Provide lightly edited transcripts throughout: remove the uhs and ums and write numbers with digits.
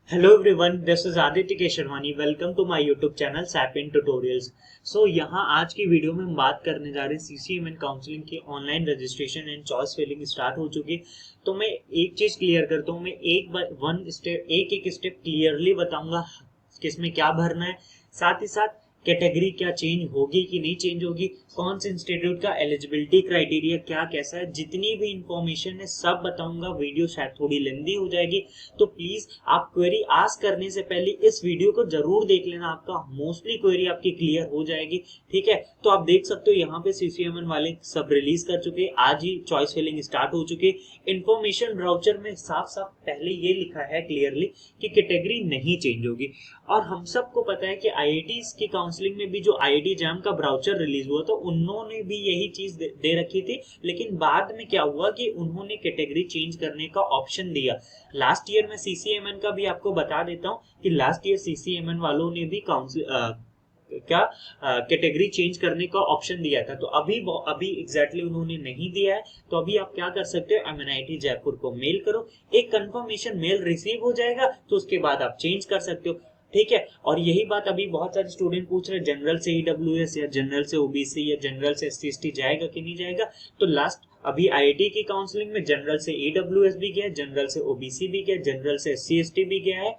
Hello everyone, this is Aditya Kesharwani. Welcome to my YouTube channel सैपिन tutorials. यहाँ आज की वीडियो में हम बात करने जा रहे हैं सीसीएमएन काउंसलिंग की online registration and choice filling start हो चुकी। तो मैं एक चीज क्लियर करता हूँ, मैं एक बार वन स्टेप एक स्टेप क्लियरली बताऊंगा किसमें क्या भरना है। साथ ही साथ कैटेगरी क्या चेंज होगी कि नहीं चेंज होगी, कौन से इंस्टीट्यूट का एलिजिबिलिटी क्राइटेरिया क्या कैसा है, जितनी भी इंफॉर्मेशन है सब बताऊंगा। वीडियो शायद थोड़ी लेंदी हो जाएगी, तो प्लीज आप क्वेरी आस्क करने से पहले इस वीडियो को जरूर देख लेना, आपका मोस्टली क्वेरी आपकी क्लियर हो जाएगी। ठीक है, तो आप देख सकते हो यहाँ पे सीसीएमएन वाले सब रिलीज कर चुके हैं, आज ही चॉइस फिलिंग स्टार्ट हो चुकी है। इंफॉर्मेशन ब्राउचर में साफ साफ पहले ये लिखा है क्लियरली कि कैटेगरी नहीं चेंज होगी। और हम सबको पता है कि आईआईटी की काउंसलिंग में भी जो आईआईटी जैम का ब्राउचर रिलीज हुआ था, उन्होंने भी यही चीज दे रखी थी, लेकिन बाद में क्या हुआ कि उन्होंने कैटेगरी चेंज करने का ऑप्शन दिया। लास्ट ईयर में सीसीएमएन का भी आपको बता देता हूँ कि लास्ट ईयर सीसीएमएन वालों ने भी काउंसिल क्या कैटेगरी चेंज करने का ऑप्शन दिया था। तो अभी एग्जैक्टली उन्होंने नहीं दिया है। तो अभी आप क्या कर सकते हो, एमएनआईटी जयपुर को मेल करो, एक कंफर्मेशन मेल रिसीव हो जाएगा, तो उसके बाद आप चेंज कर सकते हो। ठीक है, और यही बात अभी बहुत सारे स्टूडेंट पूछ रहे हैं, जनरल से ईडब्ल्यूएस या जनरल से ओबीसी या जनरल से एससी एसटी जाएगा कि नहीं जाएगा। तो लास्ट अभी आईआईटी की काउंसलिंग में जनरल से ईडब्ल्यूएस भी गया, जनरल से ओबीसी भी गया, जनरल से एससी एसटी भी गया है,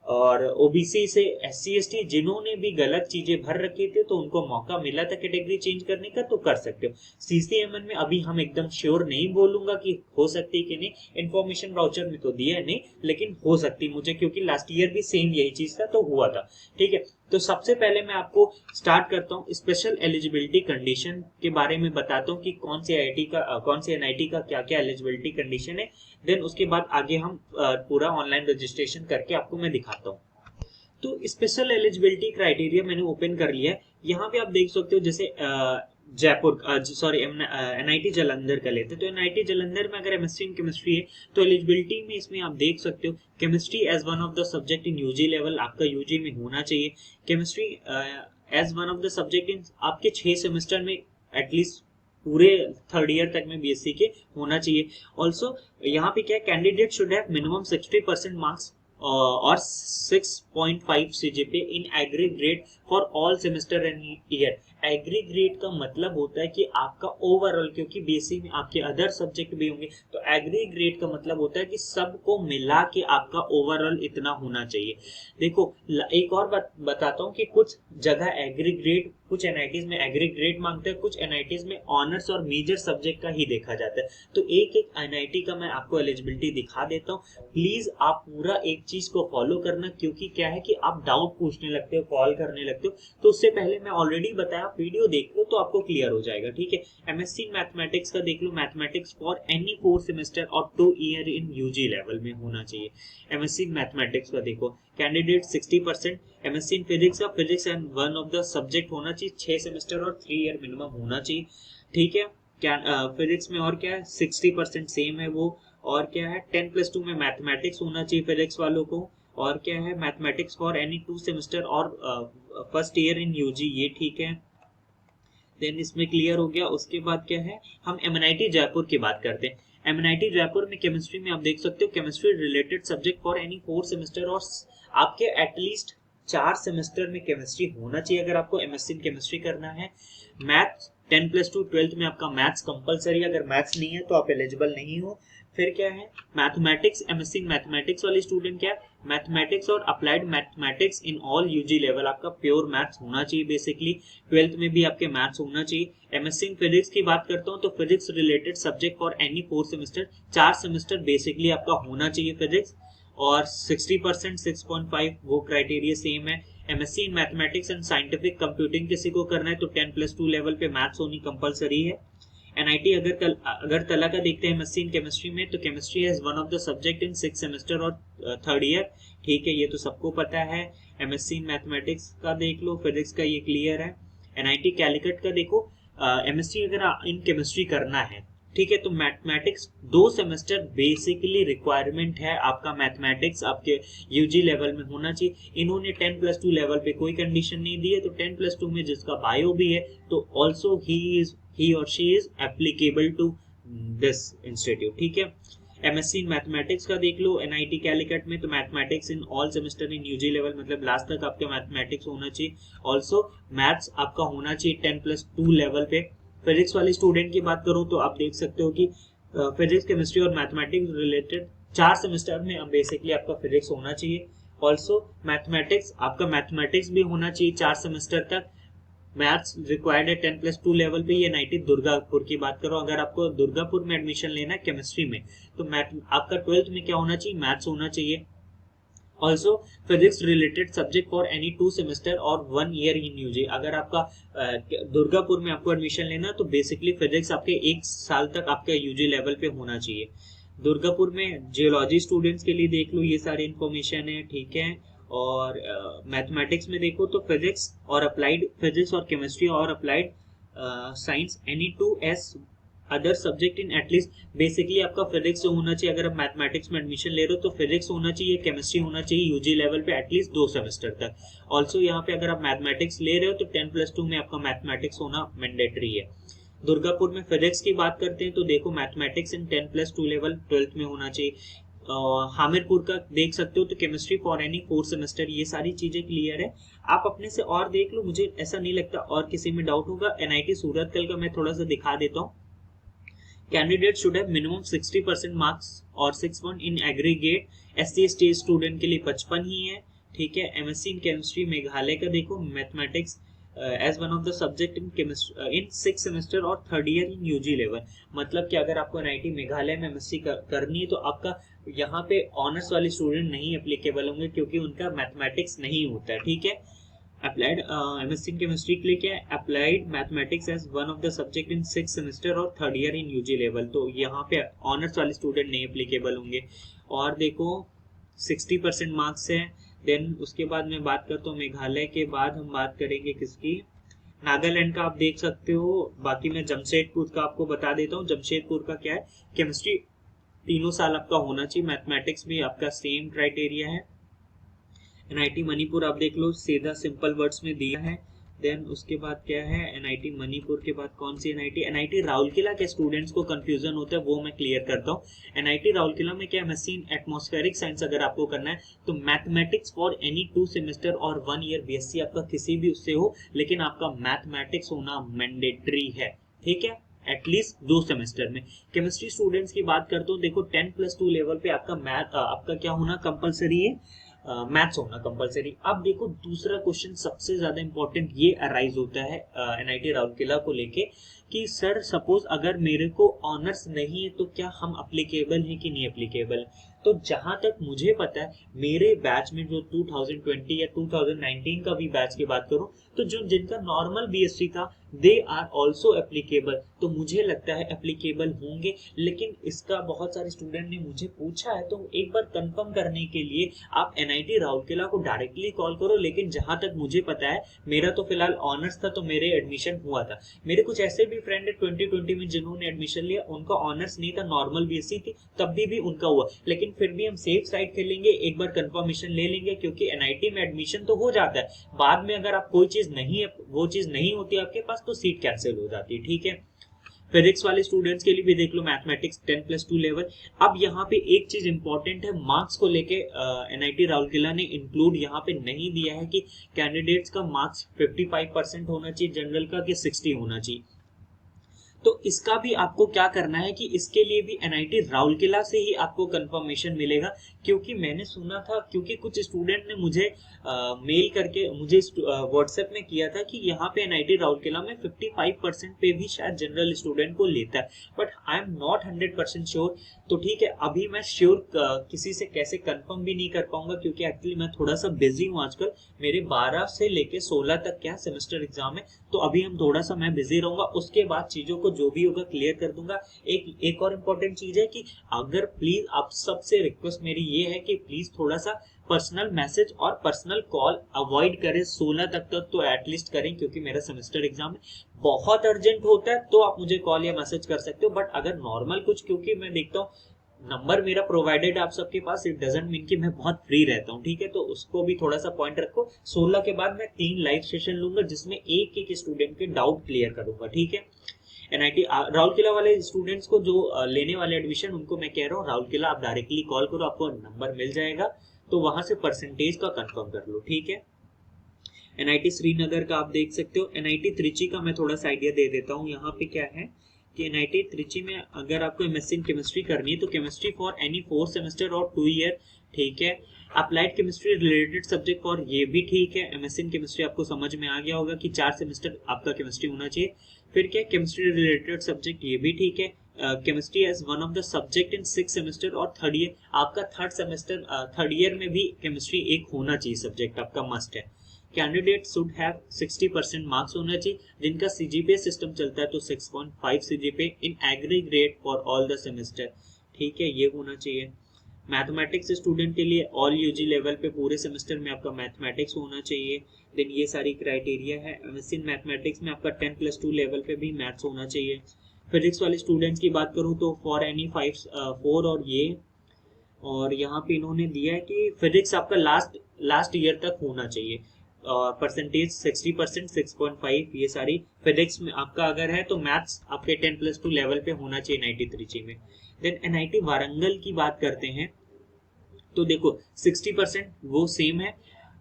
और ओबीसी से एससी एसटी जिन्होंने भी गलत चीजें भर रखी थी तो उनको मौका मिला था कैटेगरी चेंज करने का, तो कर सकते हो। सीसीएमएन में अभी हम एकदम श्योर नहीं बोलूंगा कि हो सकती है कि नहीं, इंफॉर्मेशन ब्राउचर में तो दिया है नहीं, लेकिन हो सकती मुझे, क्योंकि लास्ट ईयर भी सेम यही चीज था तो हुआ था। ठीक है, तो सबसे पहले मैं आपको स्टार्ट करता हूँ स्पेशल एलिजिबिलिटी कंडीशन के बारे में बताता हूँ कि कौन सी एनआईटी का क्या क्या एलिजिबिलिटी कंडीशन है। देन उसके बाद आगे हम पूरा ऑनलाइन रजिस्ट्रेशन करके आपको मैं दिखाता हूँ। तो स्पेशल एलिजिबिलिटी क्राइटेरिया मैंने ओपन कर लिया है। यहाँ पे आप देख सकते हो, जैसे जयपुर सॉरी एनआईटी जालंधर का लेते हैं, तो एनआईटी जालंधर में अगर एमएससी इन केमिस्ट्री है तो एलिजिबिलिटी में इसमें आप देख सकते हो chemistry as one of the subject in UG level, आपका यूजी में होना चाहिए। Chemistry as one of the subject in आपके 6 सेमेस्टर में एटलीस्ट पूरे थर्ड ईयर तक में बीएससी के होना चाहिए। ऑल्सो यहाँ पे क्या, candidate should have minimum 60% marks और 6.5 CGPA in aggregate for all semester and year. Aggregate का मतलब होता है कि आपका ओवरऑल, क्योंकि बीएससी में आपके अदर सब्जेक्ट भी होंगे, तो एग्रीग्रेड का मतलब होता है कि सबको मिला के आपका ओवरऑल इतना होना चाहिए। देखो एक और बात बताता हूँ कि कुछ जगह एग्रीग्रेड, कुछ एनआईटीज में एग्रीग्रेड मांगते हैं, कुछ एनआईटीज में ऑनर्स और मेजर सब्जेक्ट का ही देखा जाता है। तो एक एक एनआईटी का मैं आपको एलिजिबिलिटी दिखा देता हूँ। प्लीज आप पूरा एक चीज को फॉलो करना, क्योंकि क्या है कि आप डाउट पूछने लगते हो, कॉल करने लगते हो, तो उससे पहले मैं ऑलरेडी बताया, वीडियो देख लो तो आपको क्लियर हो जाएगा। ठीक है, एमएससी मैथमेटिक्स का देख लो, मैथमेटिक्स फॉर एनी 4 सेमेस्टर और 2 ईयर इन यूजी लेवल में होना चाहिए। एमएससी मैथमेटिक्स का देखो, कैंडिडेट 60%, एमएससी इन फिजिक्स का physics and one of the subject होना चाहिए, 6 सेमेस्टर और 3 ईयर मिनिमम होना चाहिए। ठीक है, क्या फिजिक्स में और क्या है, 60% सेम है वो। और क्या है, 10+2 में मैथमेटिक्स होना चाहिए फिजिक्स वालों को। और क्या है, मैथमेटिक्स फॉर एनी 2 सेमेस्टर और फर्स्ट ईयर इन यूजी, ये ठीक है। देन इसमें क्लियर हो गया। उसके बाद क्या है, हम एमएनआईटी जयपुर की बात करते हैं। एमएनआईटी जयपुर में केमिस्ट्री में आप देख सकते हो, chemistry related subject for any 4 semester, और आपके एटलीस्ट 4 सेमेस्टर में केमिस्ट्री होना चाहिए अगर आपको एमएससी इन केमिस्ट्री करना है। मैथ 10+2 12th में आपका मैथ्स कंपलसरी, अगर मैथ्स नहीं है तो आप एलिजिबल नहीं हो। फिर क्या है, मैथमेटिक्स, एमएससी मैथमेटिक्स वाले स्टूडेंट क्या है, मैथमेटिक्स और applied mathematics in all UG level, आपका प्योर मैथ्स होना चाहिए बेसिकली। 12th में भी आपके मैथ्स होना चाहिए। एमएससी इन फिजिक्स की बात करता हूँ तो physics related subject for any 4 semester, 4 semester basically आपका होना चाहिए फिजिक्स, और 60%, 6.5 वो क्राइटेरिया सेम है। MSc in mathematics and scientific computing किसी को करना है तो 10+2 लेवल पे मैथ्स होनी कंपलसरी है। एनआईटी अगरतला का देखते हैं एमएससी इन केमिस्ट्री में, तो chemistry as one of the subject in 6 semester और थर्ड ईयर। ठीक है, ये तो सबको पता है। एमएससी इन मैथमेटिक्स का देख लो, फिजिक्स का ये क्लियर है। एनआईटी कैलिकट का देखो, एमएससी अगर इन केमिस्ट्री करना है, ठीक है, तो मैथमेटिक्स 2 सेमेस्टर बेसिकली रिक्वायरमेंट है आपका, मैथमेटिक्स आपके यूजी लेवल में होना चाहिए। इन्होंने 10+2 लेवल पे कोई कंडीशन नहीं दी है, तो 10+2 में जिसका बायो भी है तो ऑल्सो ही और she is applicable to this institute. ठीक है, एमएससी इन मैथमेटिक्स का देख लो एनआईटी कैलिकट में, तो mathematics in all semester in UG level, मतलब लास्ट तक आपका मैथमेटिक्स होना चाहिए। ऑल्सो मैथ्स आपका होना चाहिए 10+2 लेवल पे। फिजिक्स वाले स्टूडेंट की बात करूं तो आप देख सकते हो कि फिजिक्स, केमिस्ट्री और मैथमेटिक्स रिलेटेड 4 सेमेस्टर में अब बेसिकली आपका फिजिक्स होना चाहिए। ऑल्सो मैथमेटिक्स, आपका मैथमेटिक्स भी होना चाहिए 4 सेमेस्टर तक। मैथ्स रिक्वायर्ड है 10+2 लेवल पे। ये एनआईटी दुर्गापुर की बात करो, अगर आपको दुर्गापुर में एडमिशन लेना है केमिस्ट्री में, तो मैथ आपका 12th में क्या होना चाहिए, मैथ्स होना चाहिए। Also physics related subject for any 2 semester और 1 ईयर इन यूजी। अगर आपका दुर्गापुर में आपको एडमिशन लेना तो बेसिकली फिजिक्स आपके 1 साल तक आपका यूजी लेवल पे होना चाहिए। दुर्गापुर में जियोलॉजी स्टूडेंट्स के लिए देख लो, ये सारी इंफॉर्मेशन है, ठीक है। और मैथमेटिक्स में देखो तो फिजिक्स और अप्लाइड फिजिक्स और केमिस्ट्री और applied science any 2S other subject in at least, basically आपका फिजिक्स से होना चाहिए। अगर आप मैथमेटिक्स में एडमिशन ले रहे हो तो फिजिक्स होना चाहिए, केमिस्ट्री होना चाहिए यूजी लेवल पे एटलीस्ट 2 सेमेस्टर तक। ऑल्सो यहाँ पे अगर आप मैथमेटिक्स ले रहे हो तो 10+2 में आपका मैथमेटिक्स होना मैंडेटरी है। दुर्गापुर में फिजिक्स की बात करते हैं तो देखो मैथमेटिक्स इन 10+2 लेवल 12th में होना चाहिए। हामिरपुर का देख सकते हो तो केमिस्ट्री फॉर एनी 4 सेमेस्टर, ये सारी चीजें क्लियर है। आप अपने से और देख लो, मुझे ऐसा नहीं लगता और किसी में डाउट होगा। एनआईटी सूरतकल का मैं थोड़ा सा दिखा देता हूँ। Candidate should have minimum 60% marks और 6 इन एग्रीगेट। SC/ST स्टूडेंट के लिए 55 ही है, ठीक है। एमएससी इन केमिस्ट्री मेघालय का देखो, mathematics as one of the subject in chemistry in 6 semester और 3rd year in UG level. मतलब कि अगर आपको एनआईटी मेघालय में एमएससी करनी है तो आपका यहाँ पे ऑनर्स वाले स्टूडेंट नहीं एप्लीकेबल होंगे क्योंकि उनका मैथमेटिक्स नहीं होता है, ठीक है। अप्लाइड एमएससी इन केमिस्ट्री के लिए क्या है, applied mathematics as one of the subject in 6 semester और 3rd year in UG level, तो यहाँ पे ऑनर्स वाले स्टूडेंट नहीं एप्लीकेबल होंगे। और देखो 60% मार्क्स है। देन उसके बाद मैं बात करता हूँ मेघालय के बाद हम बात करेंगे किसकी, नागालैंड का आप देख सकते हो। बाकी मैं जमशेदपुर का आपको बता देता हूँ। जमशेदपुर का क्या है, केमिस्ट्री 3 साल आपका होना चाहिए, मैथमेटिक्स भी आपका सेम क्राइटेरिया है। एनआईटी मणिपुर आप देख लो, सीधा सिंपल वर्ड्स में दिया है। देन उसके बाद क्या है, एनआईटी मणिपुर के बाद कौन सी एनआईटी, एनआईटी राउरकेला के स्टूडेंट्स को कंफ्यूजन होता है वो मैं क्लियर करता हूँ। एनआईटी राउरकेला में क्या है, एमएससी इन एटमॉस्फेरिक साइंस अगर आपको करना है तो मैथमेटिक्स फॉर एनी 2 सेमेस्टर और 1 ईयर बीएससी आपका किसी भी उससे हो, लेकिन आपका मैथमेटिक्स होना मैंडेटरी है, ठीक है, एटलीस्ट 2 सेमेस्टर में। केमिस्ट्री स्टूडेंट्स की बात करते हो, देखो 10+2 लेवल पे आपका मैथ आपका क्या होना कंपलसरी है, मैथ्स होना कंपलसरी। अब देखो दूसरा क्वेश्चन सबसे ज्यादा इंपॉर्टेंट ये अराइज होता है एनआईटी राउरकेला को लेके कि सर सपोज अगर मेरे को ऑनर्स नहीं है तो क्या हम अप्लीकेबल है कि नहीं अप्लीकेबल। तो जहां तक मुझे पता है मेरे बैच में जो 2020 या 2019 का भी बैच की बात करूं तो जो जिनका नॉर्मल बीएससी था दे आर ऑल्सो एप्लीकेबल, तो मुझे लगता है एप्लीकेबल होंगे। लेकिन इसका बहुत सारे स्टूडेंट ने मुझे पूछा है, तो एक बार कंफर्म करने के लिए आप एनआईटी राउरकेला को डायरेक्टली कॉल करो। लेकिन जहां तक मुझे पता है, मेरा तो फिलहाल ऑनर्स था तो मेरे एडमिशन हुआ था। मेरे कुछ ऐसे भी फ्रेंड है 2020 में जिन्होंने एडमिशन लिया, उनका ऑनर्स नहीं था, नॉर्मल बीएससी थी, तब भी उनका हुआ। लेकिन फिर भी हम सेफ साइड खेलेंगे, एक बार कंफर्मेशन ले लेंगे, क्योंकि एनआईटी में एडमिशन तो हो जाता है, बाद में अगर आप कोई चीज नहीं है, वो चीज नहीं होती आपके पास तो सीट कैंसिल हो जाती है, ठीक है। फिजिक्स वाले स्टूडेंट्स के लिए भी देख लो मैथमेटिक्स 10+2 लेवल। अब यहाँ पे एक चीज इंपॉर्टेंट है, मार्क्स को लेके एनआईटी राउरकेला ने इंक्लूड यहाँ पे नहीं दिया है कि कैंडिडेट्स का मार्क्स 55% होना चाहिए जनरल का कि 60 होना चाहिए। तो इसका भी आपको क्या करना है कि इसके लिए भी एनआईटी राउरकेला से ही आपको कंफर्मेशन मिलेगा। क्योंकि मैंने सुना था, क्योंकि कुछ स्टूडेंट ने मुझे मेल करके मुझे व्हाट्सएप में किया था कि यहाँ पे एनआईटी राउरकेला में 55% पे भी शायद जनरल स्टूडेंट को लेता है, but I am not 100% sure. तो ठीक है, अभी मैं श्योर किसी से कैसे कंफर्म भी नहीं कर पाऊंगा, क्योंकि एक्चुअली मैं थोड़ा सा बिजी हूँ आजकल। मेरे 12 से लेके 16 तक क्या सेमेस्टर एग्जाम है, तो अभी हम थोड़ा सा मैं बिजी रहूंगा। उसके बाद चीजों को जो भी होगा क्लियर कर दूंगा। एक और इम्पोर्टेंट चीज है कि अगर प्लीज आप सबसे रिक्वेस्ट मेरी ये है कि प्लीज थोड़ा सा पर्सनल मैसेज और पर्सनल कॉल अवॉइड करें 16 तक तो एटलीस्ट करें, क्योंकि मेरा सेमेस्टर एग्जाम है। बहुत अर्जेंट होता है तो आप मुझे कॉल या मैसेज कर सकते हो, बट अगर नॉर्मल कुछ, क्योंकि मैं देखता हूँ नंबर मेरा प्रोवाइडेड आप सबके पास, इट डजंट मीन कि मैं बहुत फ्री रहता हूँ, ठीक है। तो उसको भी थोड़ा सा पॉइंट रखो। 16 के बाद मैं 3 लाइव सेशन लूंगा जिसमें एक स्टूडेंट के डाउट क्लियर करूंगा, ठीक है। एनआईटी राउरकेला वाले स्टूडेंट्स को जो लेने वाले एडमिशन, उनको मैं कह रहा हूँ राउरकेला आप डायरेक्टली कॉल करो, आपको नंबर मिल जाएगा, तो वहां से परसेंटेज का कंफर्म कर लो, ठीक है। एनआईटी श्रीनगर का आप देख सकते हो। एनआईटी त्रिची का मैं थोड़ा सा आइडिया दे देता हूँ। यहाँ पे क्या है कि एनआईटी त्रिची में अगर आपको एमएससी इन केमिस्ट्री करनी है तो केमिस्ट्री फॉर एनी 4 सेमेस्टर और 2 ईयर, ठीक है। Applied chemistry related subject for, ये भी ठीक है। एमएससी इन केमिस्ट्री आपको समझ में आ गया होगा कि 4 सेमेस्टर आपका केमिस्ट्री होना चाहिए। फिर क्या, केमिस्ट्री रिलेटेड सब्जेक्ट, ये भी ठीक है। Chemistry as one of the subject in 6 semester और 3rd ईयर, आपका थर्ड ईयर में भी केमिस्ट्री एक होना चाहिए सब्जेक्ट, आपका मस्ट है। कैंडिडेट शुड हैव 60% मार्क्स होना चाहिए, जिनका सीजीपीए सिस्टम चलता है तो 6.5 CGPA in aggregate for all the semester, ठीक है, ये होना चाहिए। मैथमेटिक्स स्टूडेंट के लिए ऑल यूजी लेवल पे पूरे सेमेस्टर में आपका मैथमेटिक्स होना चाहिए। देन ये सारी क्राइटेरिया है। एमएससी इन मैथमेटिक्स में आपका 10+2 लेवल पे भी मैथ्स होना चाहिए। फिजिक्स वाले स्टूडेंट्स की बात करूँ तो फॉर एनी 4 और ये, और यहाँ पे इन्होंने दिया है कि फिजिक्स आपका लास्ट ईयर तक होना चाहिए, और परसेंटेज 60%, 6.5, ये सारी फिजिक्स में आपका अगर है तो मैथ्स आपके 10+2 लेवल पे होना चाहिए एनआईटी त्रिची में। देन एनआईटी वारंगल की बात करते हैं तो देखो 60% वो सेम है।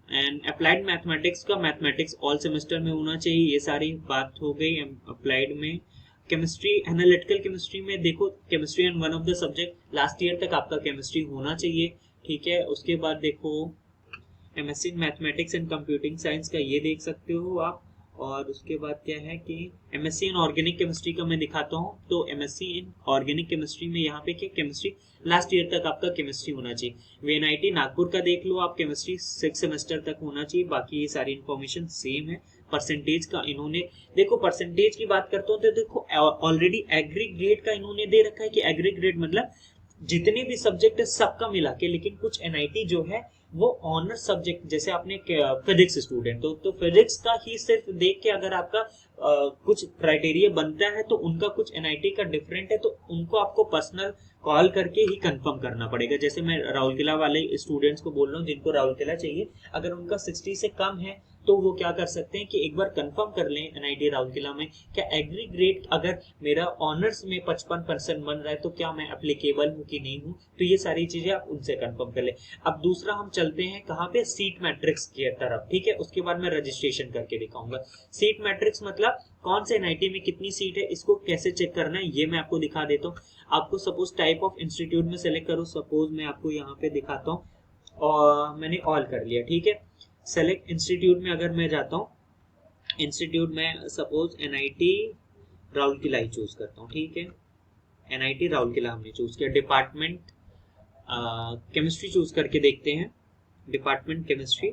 एंड अप्लाइड मैथमेटिक्स का मैथमेटिक्स ऑल सेमेस्टर में होना चाहिए, ये सारी बात हो गई अप्लाइड में। केमिस्ट्री, एनालिटिकल केमिस्ट्री में देखो chemistry and one of the subject, last year तक आपका केमिस्ट्री होना चाहिए, ठीक है। उसके बाद देखो MSc in mathematics and computing science का ये देख सकते हो आप। और उसके बाद क्या है कि एमएससी इन ऑर्गेनिक केमिस्ट्री का मैं दिखाता हूँ। तो एमएससी इन ऑर्गेनिक केमिस्ट्री में यहाँ पे क्या, केमिस्ट्री लास्ट ईयर तक आपका केमिस्ट्री होना चाहिए। वीएनआईटी नागपुर का देख लो आप, केमिस्ट्री 6 सेमेस्टर तक होना चाहिए, बाकी ये सारी इन्फॉर्मेशन सेम है। परसेंटेज का इन्होंने देखो, परसेंटेज की बात करता हूँ तो देखो ऑलरेडी एग्रीगेट का इन्होंने दे रखा है कि एग्रीगेट मतलब जितने भी सब्जेक्ट है सबका मिला के, लेकिन कुछ एनआईटी जो है वो ऑनर सब्जेक्ट, जैसे आपने फिजिक्स स्टूडेंट तो फिजिक्स का ही सिर्फ देख के अगर आपका कुछ क्राइटेरिया बनता है तो उनका कुछ एनआईटी का डिफरेंट है, तो उनको आपको पर्सनल कॉल करके ही कंफर्म करना पड़ेगा। जैसे मैं राउरकेला वाले स्टूडेंट्स को बोल रहा हूँ जिनको राउरकेला चाहिए, अगर उनका 60 से कम है तो वो क्या कर सकते हैं कि एक बार कंफर्म कर लें एनआईटी राउरकेला में, क्या एग्रीगेट अगर मेरा ऑनर्स में 55% बन रहा है तो क्या मैं एप्लीकेबल हूँ कि नहीं हूँ, तो ये सारी चीजें आप उनसे कंफर्म कर ले। अब दूसरा हम चलते हैं कहाँ पे, सीट मैट्रिक्स की तरफ, ठीक है। उसके बाद मैं रजिस्ट्रेशन करके दिखाऊंगा। सीट मैट्रिक्स मतलब कौन से एनआईटी में कितनी सीट है, इसको कैसे चेक करना है ये मैं आपको दिखा देता हूँ। आपको सपोज टाइप ऑफ इंस्टीट्यूट में सेलेक्ट करो, सपोज मैं आपको यहाँ पे दिखाता हूँ और मैंने ऑल कर लिया, ठीक है। सेलेक्ट इंस्टीट्यूट में अगर मैं जाता हूँ, इंस्टीट्यूट में सपोज एनआईटी राउरकेला ही चूज करता हूँ, ठीक है। एनआईटी राउरकेला हमने चूज किया। डिपार्टमेंट केमिस्ट्री चूज करके देखते हैं। डिपार्टमेंट केमिस्ट्री,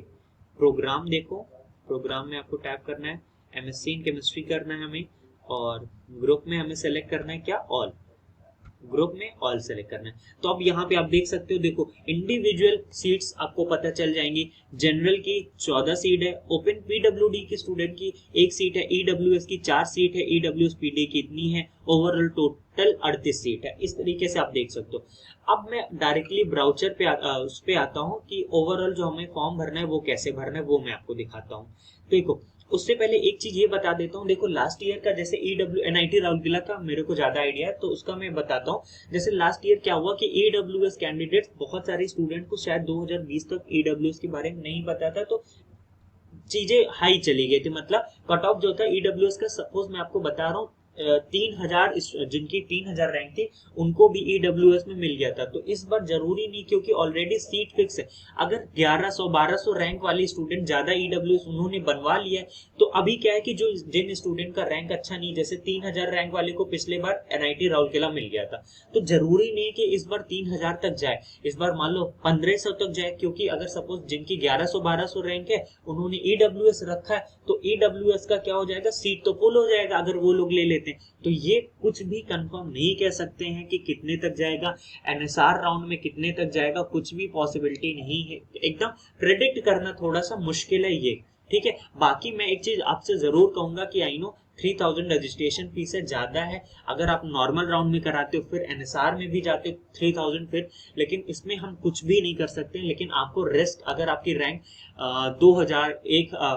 प्रोग्राम देखो, प्रोग्राम में आपको टैप करना है, एमएससी इन केमिस्ट्री करना है हमें, और ग्रुप में हमें सेलेक्ट करना है क्या, ऑल, ग्रुप में ऑल सेलेक्ट करना है। तो अब यहाँ पे आप देख सकते हो, देखो इंडिविजुअल सीट्स आपको पता चल जाएंगी। जनरल की 14 सीट है, ओपन पीडब्ल्यूडी की स्टूडेंट की 1 सीट है, ईडब्ल्यूएस की 4 सीट है, ईडब्ल्यूएस पीडी की इतनी है, ओवरऑल टोटल 38 सीट है। इस तरीके से आप देख सकते हो। अब मैं डायरेक्टली ब्राउचर पे उस पे आता हूँ कि ओवरऑल जो हमें फॉर्म भरना है वो कैसे भरना है, वो मैं आपको दिखाता हूँ। देखो उससे पहले एक चीज ये बता देता हूँ, देखो लास्ट ईयर का जैसे एनआईटी राउरकेला का मेरे को ज्यादा आइडिया है तो उसका मैं बताता हूँ। जैसे लास्ट ईयर क्या हुआ कि ईडब्ल्यूएस कैंडिडेट्स, बहुत सारे स्टूडेंट को शायद 2020 तक ईडब्ल्यूएस के बारे में नहीं पता था, तो चीजें हाई चली गई थी। मतलब कट ऑफ जो था ईडब्ल्यूएस का, सपोज मैं आपको बता रहा हूँ 3000 जिनकी 3000 रैंक थी उनको भी ईडब्ल्यूएस में मिल गया था। तो इस बार जरूरी नहीं, क्योंकि ऑलरेडी सीट फिक्स है। अगर 1100-1200 रैंक वाले स्टूडेंट ज्यादा ईडब्ल्यूएस उन्होंने बनवा लिया है, तो अभी क्या है कि जो जिन स्टूडेंट का रैंक अच्छा नहीं, जैसे 3000 रैंक वाले को पिछले बार एनआईटी राउरकेला मिल गया था, तो जरूरी नहीं कि इस बार 3000 तक जाए, इस बार मान लो 1500 तक जाए। क्योंकि अगर सपोज जिनकी 1100-1200 रैंक है उन्होंने ईडब्ल्यूएस रखा है, तो ईडब्ल्यूएस का क्या हो जाएगा, सीट तो फुल हो जाएगा अगर वो लोग ले लेते हैं। तो ये कुछ भी कंफर्म नहीं कह सकते हैं कि कितने तक जाएगा, एनएसआर राउंड में कितने तक जाएगा, कुछ भी पॉसिबिलिटी नहीं है। एकदम प्रेडिक्ट करना थोड़ा सा मुश्किल है ये, ठीक है। बाकी मैं एक चीज आपसे जरूर कहूंगा कि आई नो 3000 रजिस्ट्रेशन फीस है, ज्यादा है। अगर आप नॉर्मल राउंड में कराते हो फिर एनएसआर में भी जाते हो 3000 फिर, लेकिन इसमें हम कुछ भी नहीं कर सकते। लेकिन आपको रिस्क, अगर आपकी रैंक 2000,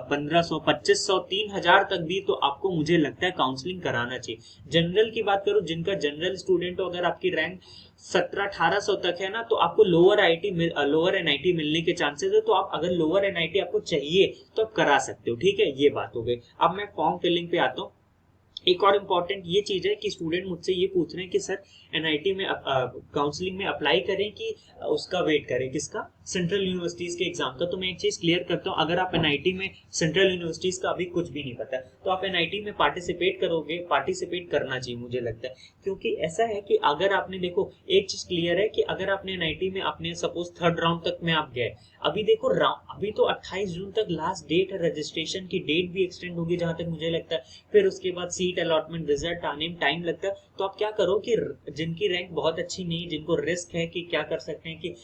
1500, 2500, 3000 तक भी, तो आपको मुझे लगता है काउंसलिंग कराना चाहिए। जनरल की बात करूं, जिनका जनरल स्टूडेंट हो, अगर आपकी रैंक 1700-1800 तक है ना, तो आपको लोअर एनआईटी मिलने के चांसेस है। तो आप अगर लोअर एनआईटी आपको चाहिए तो आप करा सकते हो, ठीक है। ये बात हो गई। अब मैं फॉर्म फिलिंग पे आता हूँ। एक और इम्पॉर्टेंट ये चीज है कि स्टूडेंट मुझसे ये पूछ रहे हैं कि सर एनआईटी में काउंसलिंग में अप्लाई करें कि उसका वेट करें, किसका, सेंट्रल यूनिवर्सिटीज के एग्जाम का। तो मैं एक चीज क्लियर करता हूँ, अगर आप एनआईटी में सेंट्रल यूनिवर्सिटीज का अभी कुछ भी नहीं पता तो आप एनआईटी में पार्टिसिपेट करोगे, पार्टिसिपेट करना चाहिए मुझे लगता है। क्योंकि ऐसा है कि अगर आपने, देखो एक चीज क्लियर है कि अगर आपने एनआईटी में अपने सपोज 3rd राउंड तक में आप गए, अभी देखो अभी तो 28 जून तक लास्ट डेट है, रजिस्ट्रेशन की डेट भी एक्सटेंड होगी जहां तक मुझे लगता है। फिर उसके बाद सीट अलॉटमेंट, रिजल्ट आने में टाइम लगता है। तो आप क्या करो कि जिनकी रैंक बहुत अच्छी नहीं, जिनको रिस्क है कि क्या कर सकते हैं कि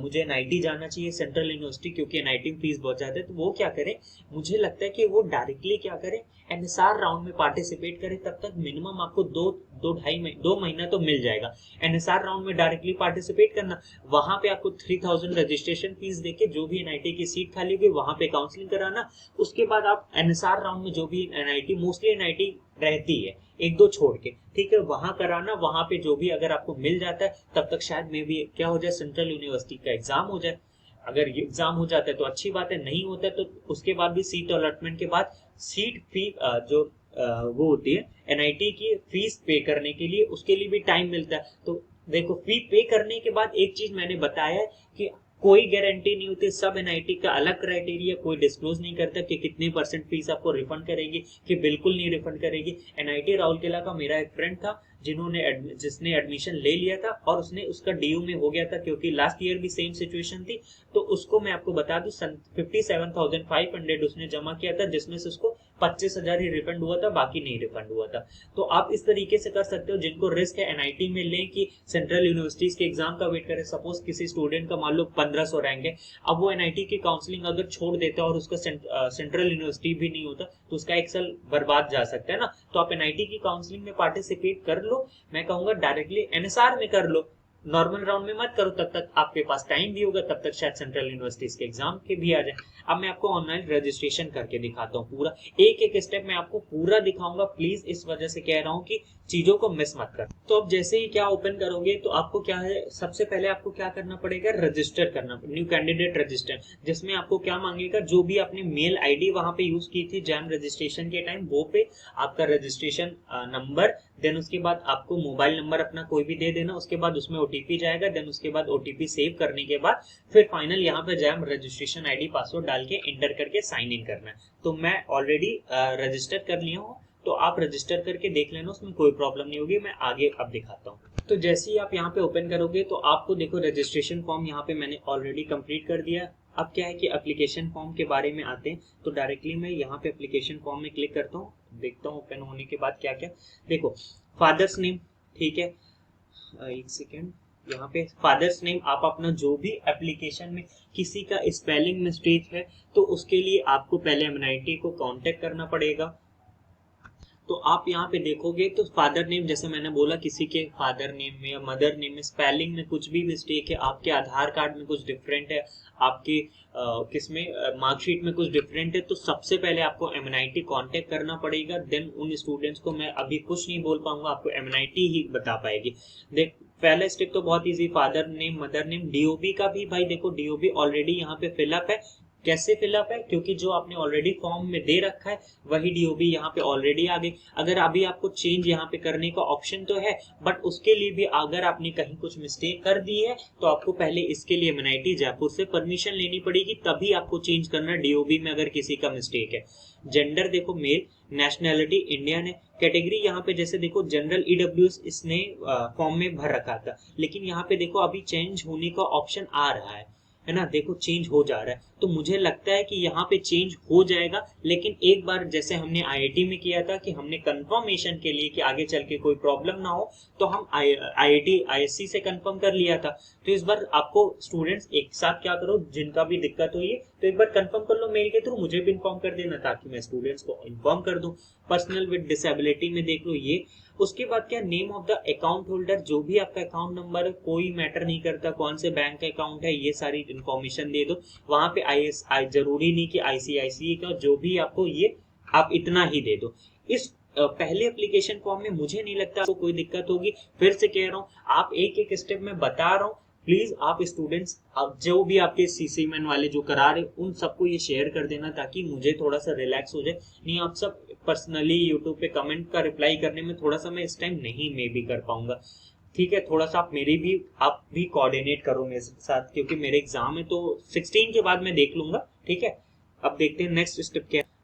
मुझे एनआईटी जाना चाहिए सेंट्रल यूनिवर्सिटी, क्योंकि एनआईटी में फीस बहुत ज्यादा है, तो वो क्या करें, मुझे लगता है कि वो डायरेक्टली क्या करें, एनएसआर राउंड में पार्टिसिपेट करें। तब तक मिनिमम आपको 2 महीना तो मिल जाएगा। एनएसआर राउंड में डायरेक्टली पार्टिसिपेट करना, वहां पे आपको 3000 रजिस्ट्रेशन फीस देके जो भी एनआईटी की सीट खाली होगी वहां पे काउंसलिंग कराना। उसके बाद आप एनएसआर राउंड में जो भी एनआईटी, मोस्टली एनआईटी रहती है एक दो छोड़ के, ठीक है, वहां कराना। वहां पे जो भी अगर आपको मिल जाता है तब तक शायद में भी क्या हो जाए, सेंट्रल यूनिवर्सिटी का एग्जाम हो जाए। अगर एग्जाम हो जाता है तो अच्छी बात है, नहीं होता है तो उसके बाद भी सीट अलॉटमेंट के बाद सीट फी जो वो होती है एनआईटी की फीस पे करने के लिए, उसके लिए भी टाइम मिलता है। तो देखो फी पे करने के बाद एक चीज मैंने बताया है कि कोई गारंटी नहीं होती, सब एनआईटी का अलग क्राइटेरिया, कोई डिस्क्लोज नहीं करता कि कितनी परसेंट फीस आपको रिफंड करेगी, कि बिल्कुल नहीं रिफंड करेगी। एनआईटी राउरकेला का मेरा एक फ्रेंड था जिसने एडमिशन ले लिया था और उसने उसका डीयू में हो गया था, क्योंकि लास्ट ईयर भी सेम सिचुएशन थी। तो उसको मैं आपको बता दूं 57,500 उसने जमा किया था, जिसमें से उसको 25,000 ही रिफंड हुआ था, बाकी नहीं रिफंड हुआ था। तो आप इस तरीके से कर सकते हो। जिनको रिस्क है एनआईटी में लें कि सेंट्रल यूनिवर्सिटीज के एग्जाम का वेट करें। सपोज किसी स्टूडेंट का मान लो 1500 रैंक है, अब वो एनआईटी की काउंसलिंग अगर छोड़ देता है और उसका सेंट्रल यूनिवर्सिटी भी नहीं होता तो उसका एक साल बर्बाद जा सकता है ना। तो आप एनआईटी की काउंसलिंग में पार्टिसिपेट कर लो। मैं कहूंगा डायरेक्टली एनएसआर में कर लो, नॉर्मल राउंड में मत करो, तब तक आपके पास टाइम भी होगा, तब तक शायद सेंट्रल यूनिवर्सिटीज के एग्जाम के भी आ जाए। अब मैं आपको ऑनलाइन रजिस्ट्रेशन करके दिखाता हूँ पूरा, एक एक स्टेप मैं आपको पूरा दिखाऊंगा। प्लीज इस वजह से कह रहा हूँ कि चीजों को मिस मत कर। तो अब जैसे ही क्या ओपन करोगे तो आपको क्या है, सबसे पहले आपको क्या करना पड़ेगा, रजिस्टर करना, न्यू कैंडिडेट रजिस्टर, जिसमें आपको क्या मांगेगा, जो भी आपने मेल आईडी वहां पे यूज की थी जैम रजिस्ट्रेशन के टाइम, वो पे आपका रजिस्ट्रेशन नंबर, देन उसके बाद आपको मोबाइल नंबर अपना कोई भी दे देना, उसके बाद उसमें ओटीपी जाएगा, देन उसके बाद ओटीपी सेव करने के बाद फिर फाइनल यहाँ पे जैम रजिस्ट्रेशन आईडी पासवर्ड डाल के एंटर करके साइन इन करना है। तो मैं ऑलरेडी रजिस्टर कर लिया हूँ, तो आप रजिस्टर करके देख लेना, उसमें कोई प्रॉब्लम नहीं होगी। मैं आगे अब दिखाता हूँ। तो जैसे ही आप यहाँ पे ओपन करोगे तो आपको देखो रजिस्ट्रेशन फॉर्म यहाँ पे मैंने ऑलरेडी कंप्लीट कर दिया। अब क्या है कि एप्लीकेशन फॉर्म के बारे में आते हैं, तो डायरेक्टली मैं यहाँ पे एप्लीकेशन फॉर्म में क्लिक करता हूँ, देखता हूँ ओपन होने के बाद क्या क्या। देखो फादर्स नेम, ठीक है, एक सेकेंड, यहाँ पे फादर्स नेम आप अपना जो भी एप्लीकेशन में किसी का स्पेलिंग मिस्टेक है तो उसके लिए आपको पहले एमएनआईटी को कांटेक्ट करना पड़ेगा। तो आप यहाँ पे देखोगे तो फादर नेम, जैसे मैंने बोला, किसी के फादर नेम में या मदर नेम में स्पेलिंग में कुछ भी मिस्टेक है, आपके आधार कार्ड में कुछ डिफरेंट है, आपके किसमें मार्कशीट में कुछ डिफरेंट है, तो सबसे पहले आपको एमएनआईटी कांटेक्ट करना पड़ेगा। देन उन स्टूडेंट्स को मैं अभी कुछ नहीं बोल पाऊंगा, आपको एमएनआईटी ही बता पाएगी। देख पहला स्टेप तो बहुत easy, father name, mother name. DOB का भी भाई देखो, डीओबी ऑलरेडी यहाँ पे फिलअप है। कैसे फिलअप है, क्योंकि जो आपने ऑलरेडी फॉर्म में दे रखा है वही डीओबी यहाँ पे ऑलरेडी आ गई। अगर अभी आपको चेंज यहाँ पे करने का ऑप्शन तो है, बट उसके लिए भी अगर आपने कहीं कुछ मिस्टेक कर दी है तो आपको पहले इसके लिए एमएनआईटी जयपुर से परमिशन लेनी पड़ेगी, तभी आपको चेंज करना डीओबी में अगर किसी का मिस्टेक है। जेंडर देखो मेल, नेशनैलिटी इंडियन है, कैटेगरी यहाँ पे जैसे देखो जनरल ईडब्ल्यूएस इसने फॉर्म में भर रखा था, लेकिन यहाँ पे देखो अभी चेंज होने का ऑप्शन आ रहा है है ना, देखो चेंज हो जा रहा है। तो मुझे लगता है कि यहाँ पे चेंज हो जाएगा, लेकिन एक बार जैसे हमने आईआईटी में किया था कि हमने कंफर्मेशन के लिए कि आगे चल के कोई प्रॉब्लम ना हो, तो हम आईआईटी आईएससी से कंफर्म कर लिया था। तो इस बार आपको स्टूडेंट्स एक साथ क्या करो, जिनका भी दिक्कत हुई है तो एक बार कंफर्म कर लो मेल के थ्रू, मुझे भी इन्फॉर्म कर देना ताकि मैं स्टूडेंट्स को इन्फॉर्म कर दूं। पर्सनल विद डिसेबिलिटी में देख लो ये। उसके बाद क्या, name of the account holder, जो भी आपका अकाउंट नंबर है, कोई मैटर नहीं करता कौन से बैंक का अकाउंट है, ये सारी इन्फॉर्मेशन दे दो। वहां पे जरूरी नहीं कि आईसीआईसीआई का, जो भी आपको ये आप इतना ही दे दो। इस पहले एप्लीकेशन फॉर्म में मुझे नहीं लगता आपको कोई दिक्कत होगी। फिर से कह रहा हूँ, आप एक एक स्टेप में बता रहा हूँ, प्लीज आप स्टूडेंट्स, आप जो भी आपके सीसी मैन वाले जो करा रहे उन सबको ये शेयर कर देना ताकि मुझे थोड़ा सा रिलैक्स हो जाए। नहीं आप सब पर्सनली यूट्यूब पे कमेंट का रिप्लाई करने में थोड़ा सा मैं इस टाइम नहीं मे भी कर पाऊंगा। ठीक है, थोड़ा सा आप भी कोऑर्डिनेट करो मेरे साथ, क्योंकि मेरे एग्जाम है तो 16 के बाद मैं देख लूंगा। ठीक है, अब देखते हैं नेक्स्ट स्टेप क्या है।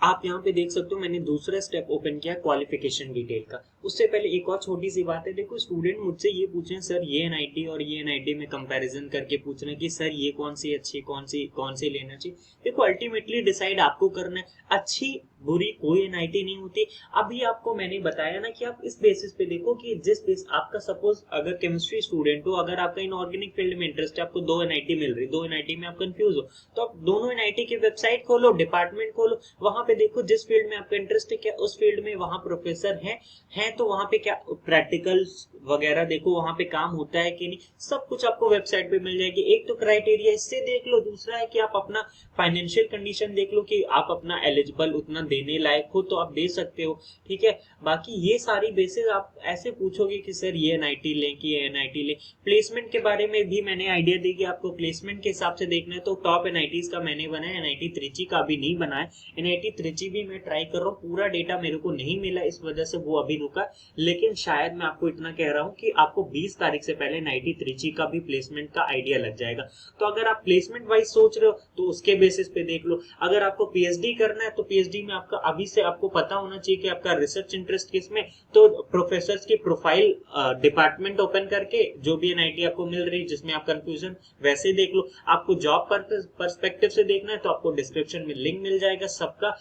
आप यहाँ पे देख सकते हो मैंने दूसरा स्टेप ओपन किया क्वालिफिकेशन डिटेल का। उससे पहले एक और छोटी सी बात है, देखो स्टूडेंट मुझसे ये पूछ रहे हैं सर ये एनआईटी और ये एनआईटी में कंपैरिजन करके पूछ रहे हैं कि सर ये कौन सी अच्छी कौन सी लेना चाहिए। देखो अल्टीमेटली डिसाइड आपको करना है, अच्छी बुरी कोई एनआईटी नहीं होती। अभी आपको मैंने बताया ना कि आप इस बेसिस पे देखो कि जिस बेस आपका सपोज अगर केमिस्ट्री स्टूडेंट हो, अगर आपका इनऑर्गेनिक फील्ड में इंटरेस्ट है, आपको 2 एनआईटी मिल रही, 2 एनआईटी में आप कंफ्यूज हो, तो आप दोनों एनआईटी की वेबसाइट खोलो, डिपार्टमेंट खोलो, वहां पे देखो जिस फील्ड में आपका इंटरेस्ट है क्या उस फील्ड में वहां प्रोफेसर हैं तो वहां पे क्या प्रैक्टिकल्स वगैरह देखो वहां पे काम होता है कि नहीं, सब कुछ आपको वेबसाइट पे मिल जाएगी। एक तो क्राइटेरिया इससे देख लो, दूसरा है कि आप अपना फाइनेंशियल कंडीशन देख लो कि आप अपना एलिजिबल उतना देने लायक हो तो आप दे सकते हो। ठीक है, बाकी ये सारी बेसिस आप ऐसे पूछोगे कि सर ये एनआईटी लें कि ये एनआईटी लें। प्लेसमेंट के बारे में भी मैंने आइडिया दी कि आपको प्लेसमेंट के हिसाब से देखना है, तो टॉप एनआईटीज का मैंने बनाया, एनआईटी त्रिची का भी नहीं बनाया। एनआईटी त्रिची भी मैं ट्राई कर रहा हूँ, पूरा डेटा मेरे को नहीं मिला इस वजह से वो अभी रुका, लेकिन शायद मैं आपको इतना कह रहा हूँ कि आपको 20 तारीख से पहले एनआईटी त्रिची का भी प्लेसमेंट का आइडिया लग जाएगा। तो अगर आप प्लेसमेंट वाइज सोच रहे हो तो उसके बेसिस पे देख लो। अगर आपको पीएचडी करना है तो पीएचडी में आपका अभी से आपको पता होना चाहिए कि आपका रिसर्च इंटरेस्ट किसमें, तो प्रोफेसर की प्रोफाइल डिपार्टमेंट ओपन करके जो भी एनआईटी आपको मिल रही है जिसमें आप कंफ्यूजन वैसे देख लो। आपको जॉब पर्सपेक्टिव से देखना है तो आपको डिस्क्रिप्शन में लिंक मिल जाएगा सबका,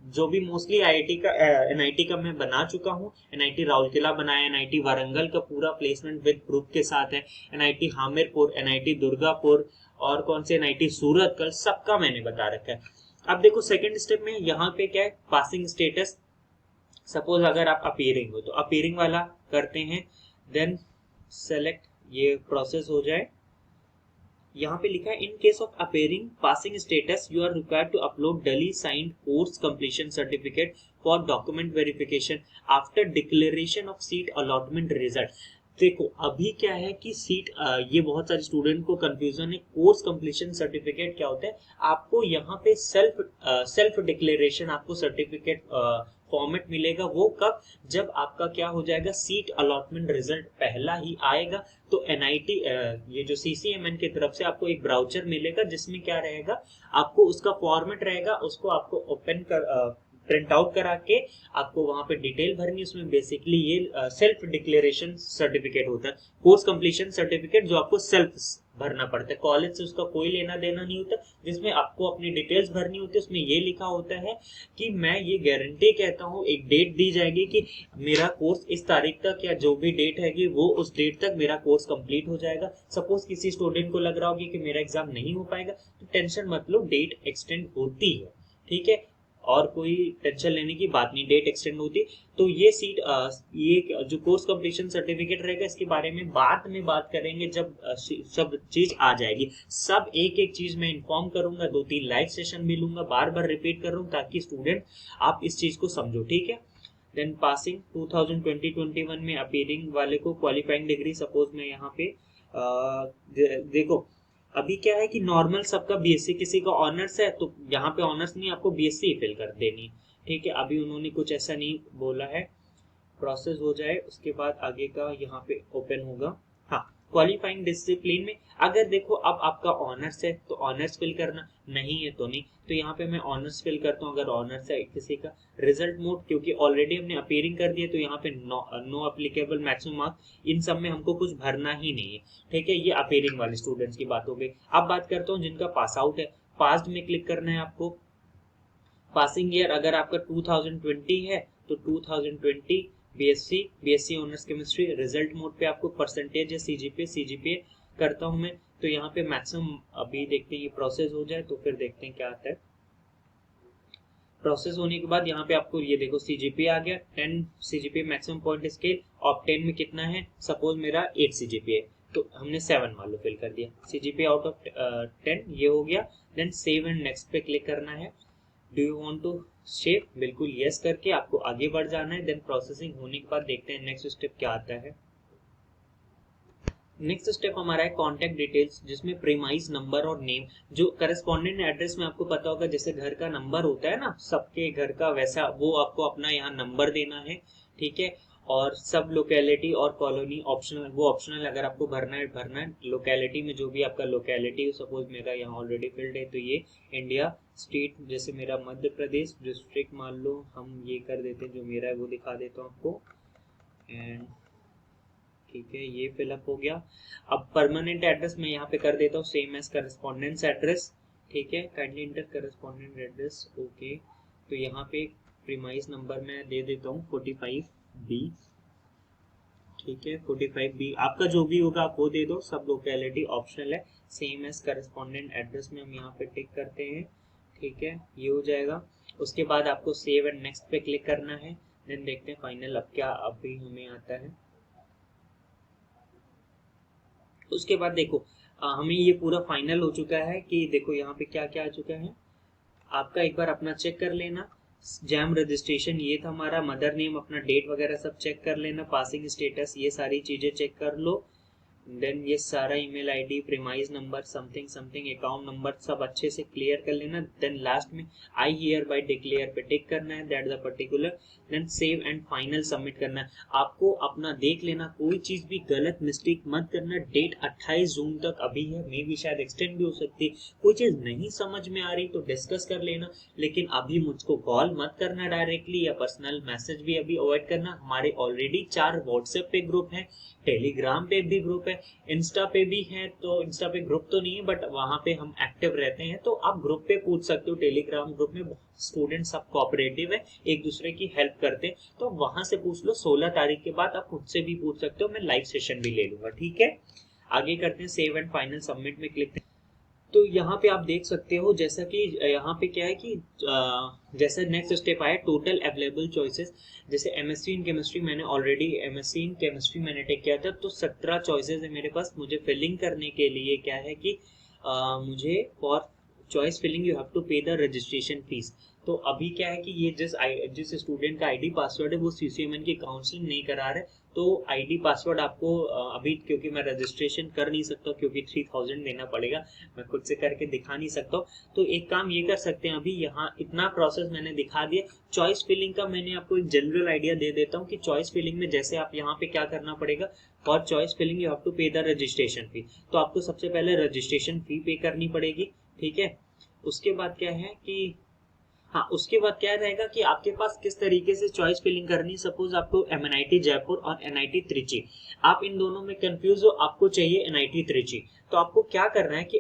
जो भी मोस्टली आईआईटी का एनआईटी का मैं बना चुका हूँ। एनआईटी राउरकेला बनाया, एनआईटी वारंगल का पूरा प्लेसमेंट विद प्रूफ के साथ है, एनआईटी हामिरपुर, एनआईटी दुर्गापुर और कौन से एनआईटी सूरत कल, सबका मैंने बता रखा है। अब देखो सेकंड स्टेप में यहाँ पे क्या है, पासिंग स्टेटस। सपोज अगर आप अपीयरिंग हो तो अपीयरिंग वाला करते हैं, देन सेलेक्ट, ये प्रोसेस हो जाए। यहाँ पे लिखा है in case of appearing passing status you are required to upload duly signed course completion certificate for document verification after declaration of seat allotment result. देखो अभी क्या है कि सीट ये बहुत सारे स्टूडेंट को कंफ्यूजन है, कोर्स कंप्लीशन सर्टिफिकेट क्या होता है। आपको यहाँ पे सेल्फ डिक्लेरेशन आपको सर्टिफिकेट फॉर्मेट मिलेगा, वो कब, जब आपका क्या हो जाएगा, सीट अलॉटमेंट रिजल्ट पहला ही आएगा। तो एनआईटी ये जो सीसीएमएन की तरफ से आपको एक ब्राउचर मिलेगा जिसमें क्या रहेगा, आपको उसका फॉर्मेट रहेगा, उसको आपको ओपन कर प्रिंट आउट करा के आपको वहां पे डिटेल भरनी। उसमें बेसिकली ये सेल्फ डिक्लेरेशन सर्टिफिकेट होता है, कोर्स कंप्लीशन सर्टिफिकेट जो आपको सेल्फ भरना पड़ता है, कॉलेज से उसका कोई लेना देना नहीं होता, जिसमें आपको अपनी डिटेल्स भरनी होती है। उसमें ये लिखा होता है कि मैं ये गारंटी कहता हूँ, एक डेट दी जाएगी कि मेरा कोर्स इस तारीख तक या जो भी डेट है वो उस डेट तक मेरा कोर्स कंप्लीट हो जाएगा। सपोज किसी स्टूडेंट को लग रहा होगा कि मेरा एग्जाम नहीं हो पाएगा, तो टेंशन मत लो, डेट एक्सटेंड होती है। ठीक है, और कोई टेंशन लेने की बात नहीं, डेट एक्सटेंड होती। तो ये सीट ये जो कोर्स कंप्लीशन सर्टिफिकेट रहेगा इसके बारे में बाद में बात करेंगे जब सब चीज आ जाएगी। सब एक एक चीज मैं इन्फॉर्म करूंगा, 2-3 लाइव सेशन भी लूंगा, बार बार रिपीट कर रहा हूँ ताकि स्टूडेंट आप इस चीज को समझो। ठीक है, देन पासिंग 2020-21 में अपीयरिंग वाले को क्वालिफाइंग डिग्री, सपोज मैं यहाँ पे देखो अभी क्या है कि नॉर्मल सबका बीएससी, किसी का ऑनर्स है तो यहाँ पे ऑनर्स नहीं, आपको बीएससी फिल कर देनी। ठीक है, अभी उन्होंने कुछ ऐसा नहीं बोला है, प्रोसेस हो जाए उसके बाद आगे का यहाँ पे ओपन होगा। हाँ, क्वालिफाइंग डिसिप्लिन में अगर देखो अब आपका ऑनर्स है तो ऑनर्स फिल करना, नहीं है तो नहीं, तो यहाँ पे मैं ऑनर्स फिल करता हूँ अगर ऑनर्स है किसी का। रिजल्ट मोड क्योंकि ऑलरेडी हमने अपीयरिंग कर दिया तो यहाँ पे नो अप्लीकेबल मैक्सिमम मार्क्स, इन सब में हमको कुछ भरना ही नहीं है, ठीक है। ये अपीयरिंग वाले स्टूडेंट्स की बात हो गई। अब बात करता हूँ जिनका पास आउट है, पास्ड में क्लिक करना है आपको। पासिंग ईयर अगर आपका 2020 है तो 2020 BSc honours chemistry. Result mode पे आपको परसेंटेज या सीजीपीए करता हूं मैं, तो यहाँ पे मैक्सिमम अभी देखते हैं ये प्रोसेस हो जाए तो फिर देखते हैं क्या आता है। प्रोसेस होने के बाद यहाँ पे आपको ये देखो सीजीपीए आ गया 10 सीजीपीए मैक्सिमम पॉइंट स्केल। और 10 में कितना है, सपोज मेरा 8 सीजीपीए तो हमने 7 मान लो फिल कर दिया, सीजीपीए आउट ऑफ 10 ये हो गया। देन सेव एंड नेक्स्ट पे क्लिक करना है। Do you want to save, बिल्कुल यस करके आपको आगे बढ़ जाना है। देन प्रोसेसिंग होने के बाद देखते हैं नेक्स्ट स्टेप क्या आता है। नेक्स्ट स्टेप हमारा है कॉन्टेक्ट डिटेल्स, जिसमें प्रीमाइज नंबर और नेम, जो करस्पॉन्डेंट एड्रेस में आपको पता होगा जैसे घर का नंबर होता है ना सबके घर का, वैसा वो आपको अपना यहाँ नंबर देना है, ठीक है। और सब लोकेलिटी और कॉलोनी ऑप्शनल, वो ऑप्शनल अगर आपको भरना है। लोकेलिटी में जो भी आपका लोकेलिटी, सपोज मेरा यहाँ ऑलरेडी फिल्ड है तो ये इंडिया, स्टेट जैसे मेरा मध्य प्रदेश, डिस्ट्रिक्ट मान लो हम ये कर देते हैं, जो मेरा है वो दिखा देता हूँ आपको। एंड ठीक है ये फिलअप हो गया। अब परमानेंट एड्रेस मैं यहाँ पे कर देता हूँ सेम एज करस्पॉन्डेंस एड्रेस, ठीक है। Kindly inter correspondent address, okay. तो यहाँ पे प्रीमाइज नंबर मैं दे देता हूँ 45B, ठीक है। 45B आपका जो भी होगा आप वो दे दो, सब लोकेलिटी ऑप्शनल है। सेम एज करस्पॉन्डेंट एड्रेस में हम यहाँ पे टिक करते हैं, ठीक है ये हो जाएगा। उसके बाद आपको सेव एंड नेक्स्ट पे क्लिक करना है। देन देखते हैं फाइनल अब क्या अभी हमें आता है। उसके बाद देखो हमें ये पूरा फाइनल हो चुका है कि देखो यहाँ पे क्या क्या आ चुका है। आपका एक बार अपना चेक कर लेना, जैम रजिस्ट्रेशन ये था हमारा, मदर नेम अपना डेट वगैरह सब चेक कर लेना, पासिंग स्टेटस ये सारी चीजें चेक कर लो। देन ये सारा email ID, premise number, something something account number सब अच्छे से क्लियर कर लेना। देन लास्ट में आई हियर बाय डिक्लेयर पे टिक करना है, that the particular. Then save and final submit करना है। आपको अपना देख लेना, कोई चीज भी गलत मिस्टेक मत करना। डेट 28 जून तक अभी है, मे भी शायद एक्सटेंड भी हो सकती है। कोई चीज नहीं समझ में आ रही तो डिस्कस कर लेना, लेकिन अभी मुझको कॉल मत करना डायरेक्टली, या पर्सनल मैसेज भी अभी अवॉइड करना। हमारे ऑलरेडी 4 व्हाट्सएप पे ग्रुप है, टेलीग्राम पे भी ग्रुप है, इंस्टा पे भी है। तो इंस्टा पे ग्रुप तो नहीं है बट वहां पे हम एक्टिव रहते हैं, तो आप ग्रुप पे पूछ सकते हो। टेलीग्राम ग्रुप में स्टूडेंट सब कोऑपरेटिव है, एक दूसरे की हेल्प करते हैं, तो वहां से पूछ लो। 16 तारीख के बाद आप मुझसे भी पूछ सकते हो, मैं लाइव सेशन भी ले लूंगा, ठीक है। आगे करते हैं, सेव एंड फाइनल सबमिट में क्लिक। तो यहाँ पे आप देख सकते हो जैसा कि यहाँ पे क्या है कि जैसा नेक्स्ट स्टेप आया टोटल अवेलेबल चॉइसेस। जैसे एमएससी इन केमिस्ट्री मैंने ऑलरेडी एमएससी इन केमिस्ट्री मैंने टेक किया था, तो 17 चॉइसेस है मेरे पास। मुझे फिलिंग करने के लिए क्या है कि मुझे for choice filling you have to pay the registration fees. तो अभी क्या है कि ये जिस स्टूडेंट का आईडी पासवर्ड है वो सीसीएमएन की काउंसलिंग नहीं करा रहे, तो आईडी पासवर्ड आपको अभी, क्योंकि मैं रजिस्ट्रेशन कर नहीं सकता क्योंकि 3000 देना पड़ेगा, मैं खुद से करके दिखा नहीं सकता। तो एक काम ये कर सकते हैं, अभी यहाँ इतना प्रोसेस मैंने दिखा दिया। चॉइस फिलिंग का मैंने आपको एक जनरल आइडिया दे देता हूँ कि चॉइस फिलिंग में जैसे आप यहाँ पे क्या करना पड़ेगा। For choice filling you have to pay the registration fee, तो आपको सबसे पहले रजिस्ट्रेशन फी पे करनी पड़ेगी, ठीक है। उसके बाद क्या है कि उसके बाद क्या रहेगा कि आपके पास किस तरीके से चॉइस फिलिंग करनी है। सपोज आपको एमएनआईटी जयपुर और एनआईटी त्रिची, आप इन दोनों में कंफ्यूज हो, आपको चाहिए एनआईटी त्रिची, तो आपको क्या करना है कि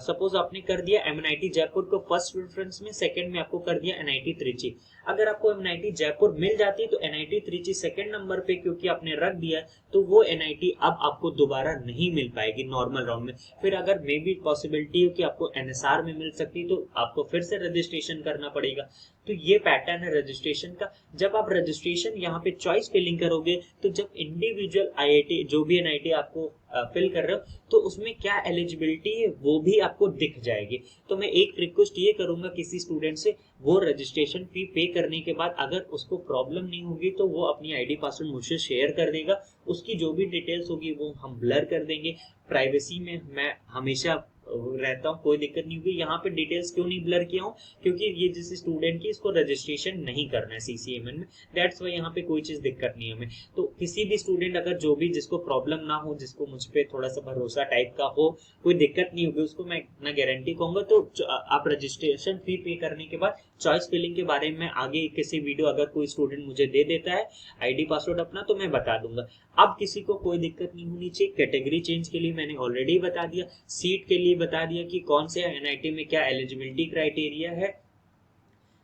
सपोज आपने कर दिया एमएनआईटी जयपुर को फर्स्ट प्रेफरेंस में, सेकंड में आपको कर दिया एनआईटी त्रिची। अगर आपको एमएनआईटी जयपुर मिल जाती है तो एनआईटी त्रिची सेकंड नंबर पे क्योंकि आपने रख दिया है, तो वो एनआईटी अब आपको दोबारा नहीं मिल पाएगी नॉर्मल राउंड में। फिर अगर मे भी पॉसिबिलिटी हो कि आपको एनएसआर में मिल सकती, तो आपको फिर से रजिस्ट्रेशन करना पड़ेगा। तो ये पैटर्न है रजिस्ट्रेशन का। जब आप रजिस्ट्रेशन यहाँ पे चॉइस फिलिंग करोगे, तो जब इंडिविजुअल आईआईटी जो भी एनआईटी आपको फिल कर रहे हो, तो उसमें क्या एलिजिबिलिटी है वो भी आपको दिख जाएगी। तो मैं एक रिक्वेस्ट ये करूंगा किसी स्टूडेंट से, वो रजिस्ट्रेशन फी पे करने के बाद अगर उसको प्रॉब्लम नहीं होगी तो वो अपनी आईडी पासवर्ड मुझसे शेयर कर देगा। उसकी जो भी डिटेल्स होगी वो हम ब्लर कर देंगे। प्राइवेसी में मैं हमेशा रहता हूँ, कोई दिक्कत नहीं होगी। यहाँ पे डिटेल्स क्यों नहीं ब्लर किया हूँ, क्योंकि ये जिस स्टूडेंट की इसको रजिस्ट्रेशन नहीं करना है CCMN में, दैट्स वाई यहाँ पे कोई चीज दिक्कत नहीं है हमें। तो किसी भी स्टूडेंट अगर जो भी जिसको प्रॉब्लम ना हो, जिसको मुझ पे थोड़ा सा भरोसा टाइप का हो, कोई दिक्कत नहीं होगी, उसको मैं ना गारंटी कहूंगा। तो आप रजिस्ट्रेशन फी पे करने के बाद चॉइस फिलिंग के बारे में आगे किसी वीडियो अगर कोई स्टूडेंट मुझे दे देता है ID पासवर्ड अपना, तो मैं बता दूंगा। अब किसी को कोई दिक्कत नहीं होनी चाहिए। कैटेगरी चेंज के लिए मैंने ऑलरेडी बता दिया, सीट के लिए बता दिया कि कौन से NIT में क्या एलिजिबिलिटी क्राइटेरिया है।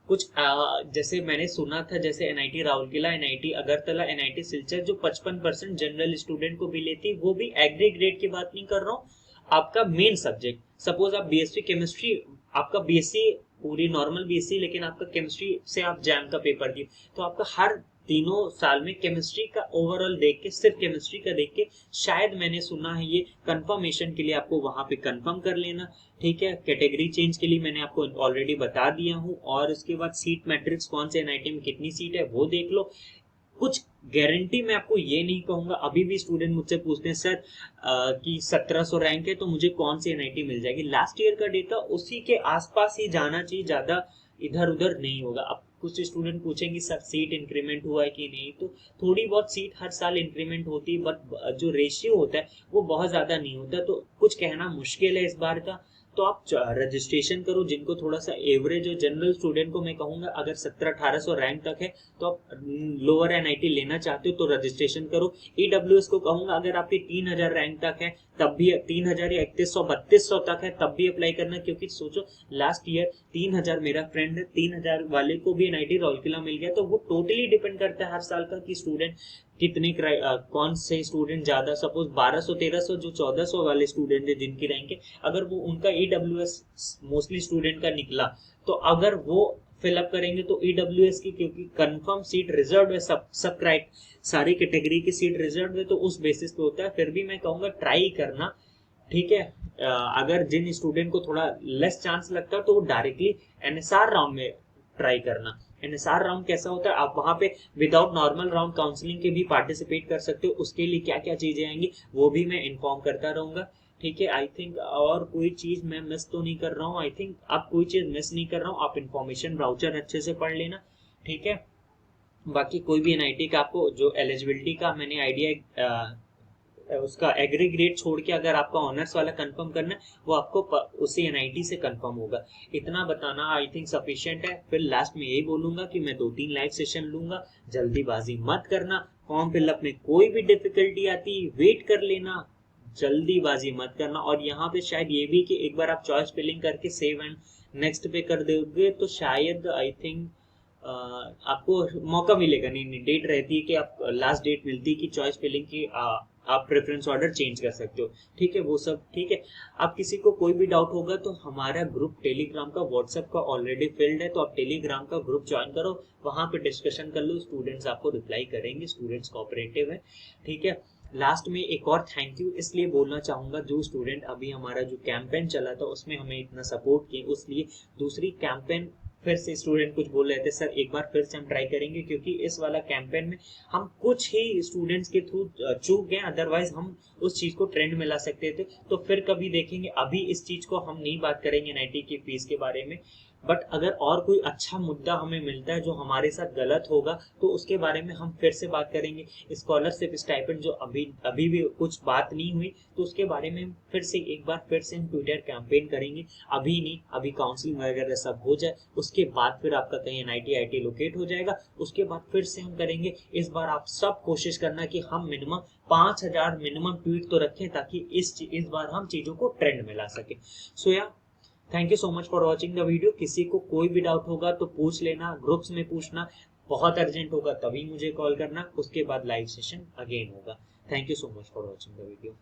कुछ जैसे मैंने सुना था, जैसे NIT Rourkela, NIT Agartala, NIT Silchar जो 55% जनरल स्टूडेंट को भी लेती, वो भी एग्री ग्रेड की बात नहीं कर रहा हूँ, आपका मेन सब्जेक्ट। सपोज आप BSc केमिस्ट्री, आपका BSc पूरी नॉर्मल BSc, लेकिन आपका केमिस्ट्री से आप जैम का पेपर दिए, तो आपका हर तीनों साल में केमिस्ट्री का ओवरऑल देख के, सिर्फ केमिस्ट्री का देख के, शायद मैंने सुना है ये कंफर्मेशन के लिए आपको वहां पे कंफर्म कर लेना। ठीक है, कैटेगरी चेंज के लिए मैंने आपको ऑलरेडी बता दिया हूँ। और उसके बाद सीट मैट्रिक्स कौन से NIT में कितनी सीट है वो देख लो। कुछ गारंटी मैं आपको ये नहीं कहूंगा। अभी भी स्टूडेंट मुझसे पूछते हैं सर कि 1700 रैंक है तो मुझे कौन सी NIT मिल जाएगी। लास्ट ईयर का डेटा उसी के आसपास ही जाना चाहिए, ज्यादा इधर उधर नहीं होगा। अब कुछ स्टूडेंट पूछेंगे सर सीट इंक्रीमेंट हुआ है कि नहीं, तो थोड़ी बहुत सीट हर साल इंक्रीमेंट होती है, बट जो रेशियो होता है वो बहुत ज्यादा नहीं होता, तो कुछ कहना मुश्किल है इस बार का। तो आप रजिस्ट्रेशन करो। जिनको थोड़ा सा एवरेज और जनरल स्टूडेंट को मैं कहूंगा अगर 1700-1800 रैंक तक है तो आप लोअर NIT लेना चाहते हो तो रजिस्ट्रेशन करो। EWS को कहूंगा अगर आपके 3000 रैंक तक है तब भी, 3000 या 3100-3200 तक है तब भी अप्लाई करना, क्योंकि सोचो लास्ट ईयर 3000 मेरा फ्रेंड है, 3000 वाले को भी NIT राउरकेला मिल गया। तो वो टोटली डिपेंड करता है हर साल का कि स्टूडेंट कितने कौन से स्टूडेंट ज्यादा, सपोज 1200-1300 जो 1400 वाले स्टूडेंट है जिनकी रैंक है, अगर वो उनका EWS मोस्टली स्टूडेंट का निकला, तो अगर वो फिलअप करेंगे तो EWS की, क्योंकि कंफर्म सीट रिजर्व है, सब सारी कैटेगरी की सीट रिजर्व है, तो उस बेसिस पे होता है। फिर भी मैं कहूंगा ट्राई करना। ठीक है, अगर जिन स्टूडेंट को थोड़ा लेस चांस लगता है तो वो डायरेक्टली NSR राउंड में ट्राई करना। NSR राउंड कैसा होता है, आप वहां पे विदाउट नॉर्मल राउंड काउंसलिंग के भी पार्टिसिपेट कर सकते हो। उसके लिए क्या क्या चीजें आएंगी वो भी मैं इन्फॉर्म करता रहूंगा। ठीक है, आई थिंक और कोई चीज मैं मिस तो नहीं कर रहा हूँ। आई थिंक आप कोई चीज मिस नहीं कर रहा हूँ। आप इन्फॉर्मेशन ब्राउचर अच्छे से पढ़ लेना। ठीक है, बाकी कोई भी NIT का आपको जो एलिजिबिलिटी का मैंने आइडिया उसका एग्री ग्रेड छोड़ के अगर आपका ऑनर्स वाला कंफर्म करना है वो आपको उसी NIT से कंफर्म होगा। इतना बताना आई थिंक सफिशिएंट है। फिर लास्ट में यही बोलूंगा कि मैं 2-3 लाइव सेशन लूंगा, जल्दीबाजी मत करना। फॉर्म फिलअप में कोई भी डिफिकल्टी आती वेट कर लेना, जल्दीबाजी मत करना। और यहाँ पे शायद ये भी कि एक बार आप चॉइस फिलिंग करके सेव एंड नेक्स्ट पे कर दोगे तो शायद आई थिंक आपको मौका मिलेगा। नहीं, डेट रहती है कि आप लास्ट डेट मिलती है कि चॉइस फिलिंग की आप प्रेफरेंस ऑर्डर चेंज कर सकते हो। ठीक है, वो सब ठीक है। आप किसी को कोई भी डाउट होगा तो हमारा ग्रुप टेलीग्राम का, व्हाट्सएप का ऑलरेडी फिल्ड है, तो आप टेलीग्राम का ग्रुप ज्वाइन करो, वहां पे डिस्कशन कर लो। स्टूडेंट्स आपको रिप्लाई करेंगे, स्टूडेंट्स कोऑपरेटिव है। ठीक है, लास्ट में एक और थैंक यू इसलिए बोलना चाहूंगा, जो स्टूडेंट अभी हमारा जो कैंपेन चला था उसमें हमें इतना सपोर्ट किया, उसलिए दूसरी कैंपेन फिर से स्टूडेंट कुछ बोल रहे थे सर एक बार फिर से हम ट्राई करेंगे, क्योंकि इस वाला कैंपेन में हम कुछ ही स्टूडेंट्स के थ्रू चूक गए, अदरवाइज हम उस चीज को ट्रेंड में ला सकते थे। तो फिर कभी देखेंगे। अभी इस चीज को हम नहीं बात करेंगे NIT की फीस के बारे में, बट अगर और कोई अच्छा मुद्दा हमें मिलता है जो हमारे साथ गलत होगा तो उसके बारे में हम फिर से बात करेंगे। स्कॉलरशिप स्टाइपेंड जो अभी भी कुछ बात नहीं हुई तो उसके बारे में फिर से एक बार फिर से हम ट्विटर कैंपेन करेंगे। अभी नहीं, अभी काउंसलिंग वगैरह सब हो जाए उसके बाद फिर आपका कहीं NIT IT लोकेट हो जाएगा, उसके बाद फिर से हम करेंगे। इस बार आप सब कोशिश करना कि हम मिनिमम 5000 मिनिमम ट्वीट तो रखें ताकि इस बार हम चीजों को ट्रेंड में ला सके। सो या thank you so much for watching the video. किसी को कोई भी डाउट होगा तो पूछ लेना, ग्रुप्स में पूछना, बहुत अर्जेंट होगा तभी मुझे कॉल करना, उसके बाद लाइव सेशन अगेन होगा। Thank you so much for watching the video.